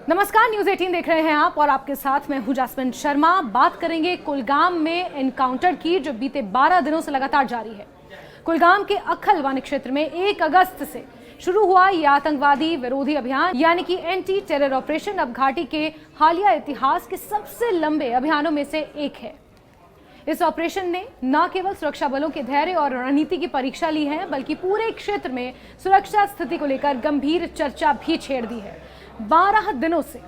नमस्कार, न्यूज़ 18 देख रहे हैं आप और आपके साथ मैं हूं जास्मिन शर्मा। बात करेंगे कुलगाम में एनकाउंटर की, जो बीते 12 दिनों से लगातार जारी है। कुलगाम के अक्खल वन क्षेत्र में 1 अगस्त से शुरू हुआ यह आतंकवादी विरोधी अभियान यानी कि एंटी टेरर ऑपरेशन अब घाटी के हालिया इतिहास के सबसे लंबे अभियानों में से एक है। इस ऑपरेशन ने न केवल सुरक्षा बलों के धैर्य और रणनीति की परीक्षा ली है, बल्कि पूरे क्षेत्र में सुरक्षा स्थिति को लेकर गंभीर चर्चा भी छेड़ दी है। 12 दिनों से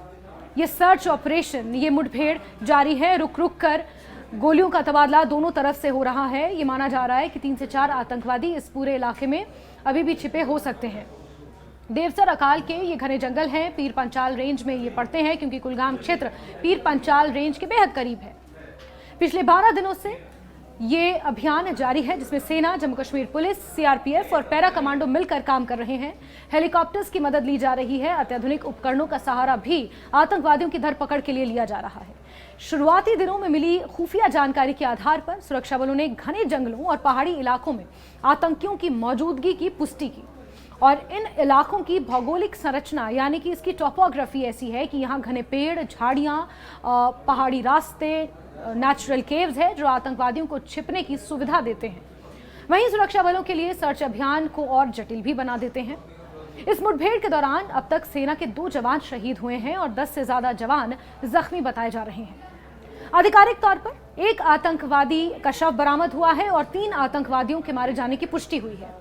ये सर्च ऑपरेशन, ये मुठभेड़ जारी है। रुक रुक कर गोलियों का तबादला दोनों तरफ से हो रहा है। ये माना जा रहा है कि 3 से 4 आतंकवादी इस पूरे इलाके में अभी भी छिपे हो सकते हैं। देवसर अकाल के ये घने जंगल हैं, पीर पंचाल रेंज में ये पड़ते हैं, क्योंकि कुलगाम क्षेत्र पीर पंचाल रेंज के बेहद करीब है। पिछले 12 दिनों से ये अभियान जारी है, जिसमें सेना, जम्मू कश्मीर पुलिस, सीआरपीएफ और पैरा कमांडो मिलकर काम कर रहे हैं। हेलीकॉप्टर्स की मदद ली जा रही है। अत्याधुनिक उपकरणों का सहारा भी आतंकवादियों की धरपकड़ के लिए लिया जा रहा है। शुरुआती दिनों में मिली खुफिया जानकारी के आधार पर सुरक्षा बलों ने घने जंगलों और पहाड़ी इलाकों में आतंकियों की मौजूदगी की पुष्टि की। और इन इलाकों की भौगोलिक संरचना यानी कि इसकी टोपोग्राफी ऐसी है कि यहाँ घने पेड़, झाड़ियाँ, पहाड़ी रास्ते, नेचुरल केव्स है, जो आतंकवादियों को छिपने की सुविधा देते हैं। वहीं सुरक्षा बलों के लिए सर्च अभियान को और जटिल भी बना देते हैं। इस मुठभेड़ के दौरान अब तक सेना के 2 जवान शहीद हुए हैं और 10 से ज्यादा जवान जख्मी बताए जा रहे हैं। आधिकारिक तौर पर 1 आतंकवादी का शव बरामद हुआ है और 3 आतंकवादियों के मारे जाने की पुष्टि हुई है।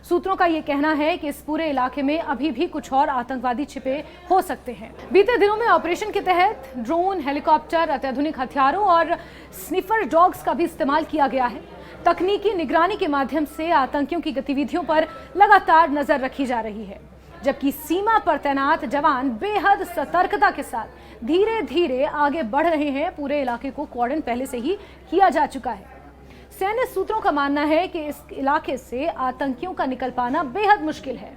सूत्रों का यह कहना है कि इस पूरे इलाके में अभी भी कुछ और आतंकवादी छिपे हो सकते हैं। बीते दिनों में ऑपरेशन के तहत ड्रोन, हेलीकॉप्टर, अत्याधुनिक हथियारों और स्निफर डॉग्स का भी इस्तेमाल किया गया है। तकनीकी निगरानी के माध्यम से आतंकियों की गतिविधियों पर लगातार नजर रखी जा रही है, जबकि सीमा पर तैनात जवान बेहद सतर्कता के साथ धीरे धीरे आगे बढ़ रहे हैं। पूरे इलाके को कॉर्डन पहले से ही किया जा चुका है। सैन्य सूत्रों का मानना है कि इस इलाके से आतंकियों का निकल पाना बेहद मुश्किल है।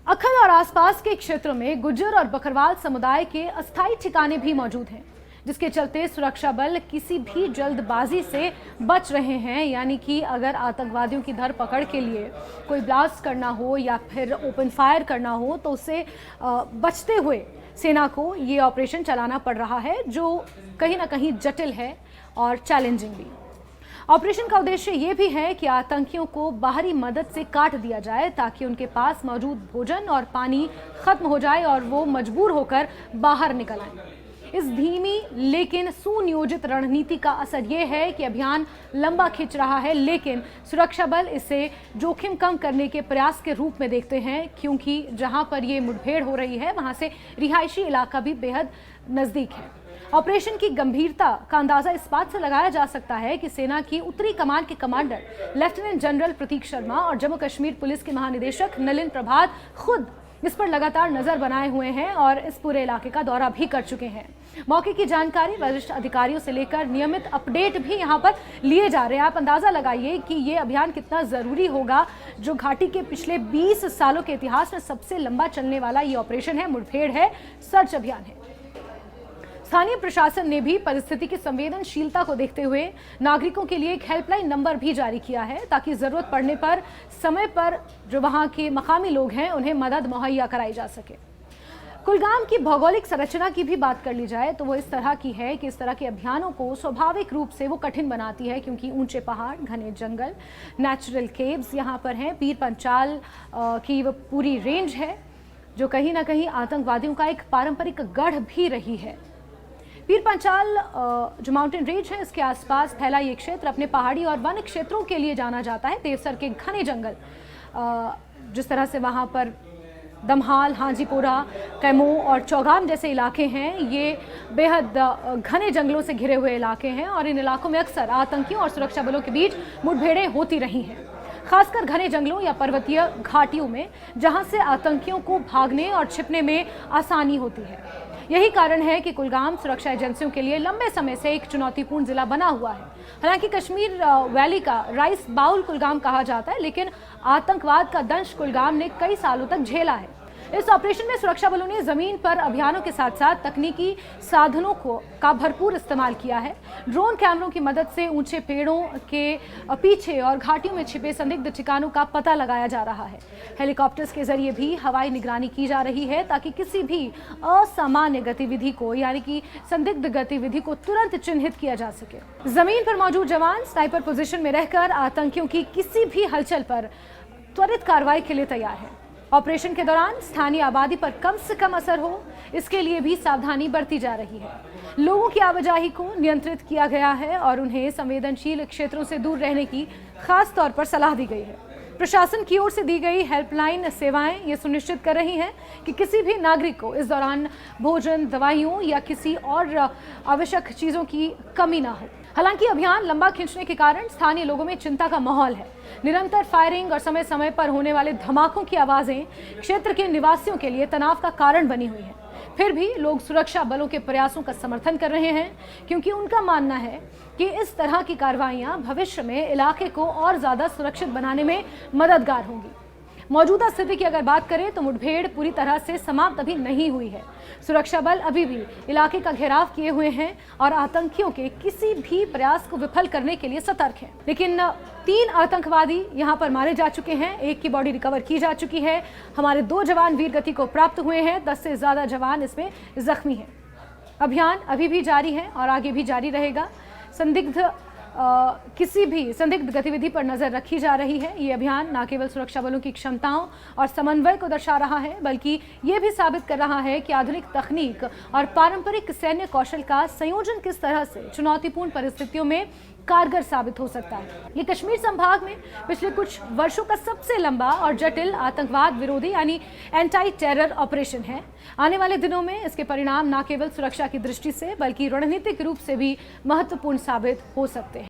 अक्खल और आसपास के क्षेत्रों में गुज्जर और बकरवाल समुदाय के अस्थायी ठिकाने भी मौजूद हैं, जिसके चलते सुरक्षा बल किसी भी जल्दबाजी से बच रहे हैं। यानी कि अगर आतंकवादियों की धरपकड़ के लिए कोई ब्लास्ट करना हो या फिर ओपन फायर करना हो, तो उससे बचते हुए सेना को ये ऑपरेशन चलाना पड़ रहा है, जो कहीं ना कहीं जटिल है और चैलेंजिंग भी। ऑपरेशन का उद्देश्य ये भी है कि आतंकियों को बाहरी मदद से काट दिया जाए, ताकि उनके पास मौजूद भोजन और पानी खत्म हो जाए और वो मजबूर होकर बाहर निकल आए। इस धीमी लेकिन सुनियोजित रणनीति का असर ये है कि अभियान लंबा खिंच रहा है, लेकिन सुरक्षा बल इसे जोखिम कम करने के प्रयास के रूप में देखते हैं, क्योंकि जहां पर ये मुठभेड़ हो रही है वहां से रिहायशी इलाका भी बेहद नजदीक है। ऑपरेशन की गंभीरता का अंदाजा इस बात से लगाया जा सकता है कि सेना की उत्तरी कमान के कमांडर लेफ्टिनेंट जनरल प्रतीक शर्मा और जम्मू कश्मीर पुलिस के महानिदेशक नलिन प्रभात खुद इस पर लगातार नजर बनाए हुए हैं और इस पूरे इलाके का दौरा भी कर चुके हैं। मौके की जानकारी वरिष्ठ अधिकारियों से लेकर नियमित अपडेट भी यहां पर लिए जा रहे हैं। आप अंदाजा लगाइए कि ये अभियान कितना जरूरी होगा, जो घाटी के पिछले 20 सालों के इतिहास में सबसे लंबा चलने वाला ये ऑपरेशन है, मुठभेड़ है, सर्च अभियान है। स्थानीय प्रशासन ने भी परिस्थिति की संवेदनशीलता को देखते हुए नागरिकों के लिए एक हेल्पलाइन नंबर भी जारी किया है, ताकि जरूरत पड़ने पर समय पर जो वहां के मकामी लोग हैं उन्हें मदद मुहैया कराई जा सके। कुलगाम की भौगोलिक संरचना की भी बात कर ली जाए तो वो इस तरह की है कि इस तरह के अभियानों को स्वाभाविक रूप से वो कठिन बनाती है, क्योंकि ऊंचे पहाड़, घने जंगल, नेचुरल केव्स यहाँ पर हैं। पीर पंचाल की वो पूरी रेंज है, जो कहीं ना कहीं आतंकवादियों का एक पारंपरिक गढ़ भी रही है। पीर पंचाल जो माउंटेन रेंज है, इसके आसपास फैला ये क्षेत्र अपने पहाड़ी और वन क्षेत्रों के लिए जाना जाता है। देवसर के घने जंगल, जिस तरह से वहाँ पर दमहाल, हाजीपुरा, कैमू और चौगाम जैसे इलाके हैं, ये बेहद घने जंगलों से घिरे हुए इलाके हैं और इन इलाकों में अक्सर आतंकियों और सुरक्षा बलों के बीच मुठभेड़ें होती रही हैं, खासकर घने जंगलों या पर्वतीय घाटियों में, जहां से आतंकियों को भागने और छिपने में आसानी होती है। यही कारण है कि कुलगाम सुरक्षा एजेंसियों के लिए लंबे समय से एक चुनौतीपूर्ण जिला बना हुआ है। हालांकि कश्मीर वैली का राइस बाउल कुलगाम कहा जाता है, लेकिन आतंकवाद का दंश कुलगाम ने कई सालों तक झेला है। इस ऑपरेशन में सुरक्षा बलों ने जमीन पर अभियानों के साथ साथ तकनीकी साधनों का भरपूर इस्तेमाल किया है। ड्रोन कैमरों की मदद से ऊंचे पेड़ों के पीछे और घाटियों में छिपे संदिग्ध ठिकानों का पता लगाया जा रहा है। हेलीकॉप्टर्स के जरिए भी हवाई निगरानी की जा रही है ताकि किसी भी असामान्य गतिविधि को यानी कि संदिग्ध गतिविधि को तुरंत चिन्हित किया जा सके। जमीन पर मौजूद जवान स्नाइपर पोजीशन में रहकर आतंकियों की किसी भी हलचल पर त्वरित कार्रवाई के लिए तैयार है। ऑपरेशन के दौरान स्थानीय आबादी पर कम से कम असर हो, इसके लिए भी सावधानी बरती जा रही है। लोगों की आवाजाही को नियंत्रित किया गया है और उन्हें संवेदनशील क्षेत्रों से दूर रहने की खास तौर पर सलाह दी गई है। प्रशासन की ओर से दी गई हेल्पलाइन सेवाएं ये सुनिश्चित कर रही हैं कि किसी भी नागरिक को इस दौरान भोजन, दवाइयों या किसी और आवश्यक चीजों की कमी ना हो। हालांकि अभियान लंबा खींचने के कारण स्थानीय लोगों में चिंता का माहौल है। निरंतर फायरिंग और समय समय पर होने वाले धमाकों की आवाजें क्षेत्र के निवासियों के लिए तनाव का कारण बनी हुई हैं। फिर भी लोग सुरक्षा बलों के प्रयासों का समर्थन कर रहे हैं क्योंकि उनका मानना है कि इस तरह की कार्रवाइयां भविष्य में इलाके को और ज्यादा सुरक्षित बनाने में मददगार होंगी। मौजूदा स्थिति की अगर बात करें तो मुठभेड़ पूरी तरह से समाप्त अभी नहीं हुई है। सुरक्षा बल अभी भी इलाके का घेराव किए हुए हैं और आतंकियों के किसी भी प्रयास को विफल करने के लिए सतर्क हैं। लेकिन 3 आतंकवादी यहां पर मारे जा चुके हैं, 1 की बॉडी रिकवर की जा चुकी है। हमारे 2 जवान वीर गति को प्राप्त हुए हैं, 10 से ज्यादा जवान इसमें जख्मी हैं। अभियान अभी भी जारी है और आगे भी जारी रहेगा। किसी भी संदिग्ध गतिविधि पर नजर रखी जा रही है। ये अभियान न केवल सुरक्षा बलों की क्षमताओं और समन्वय को दर्शा रहा है बल्कि ये भी साबित कर रहा है कि आधुनिक तकनीक और पारंपरिक सैन्य कौशल का संयोजन किस तरह से चुनौतीपूर्ण परिस्थितियों में कारगर साबित हो सकता है। ये कश्मीर संभाग में पिछले कुछ वर्षों का सबसे लंबा और जटिल आतंकवाद विरोधी यानी एंटी टेरर ऑपरेशन है। आने वाले दिनों में इसके परिणाम न केवल सुरक्षा की दृष्टि से बल्कि रणनीतिक रूप से भी महत्वपूर्ण साबित हो सकते हैं।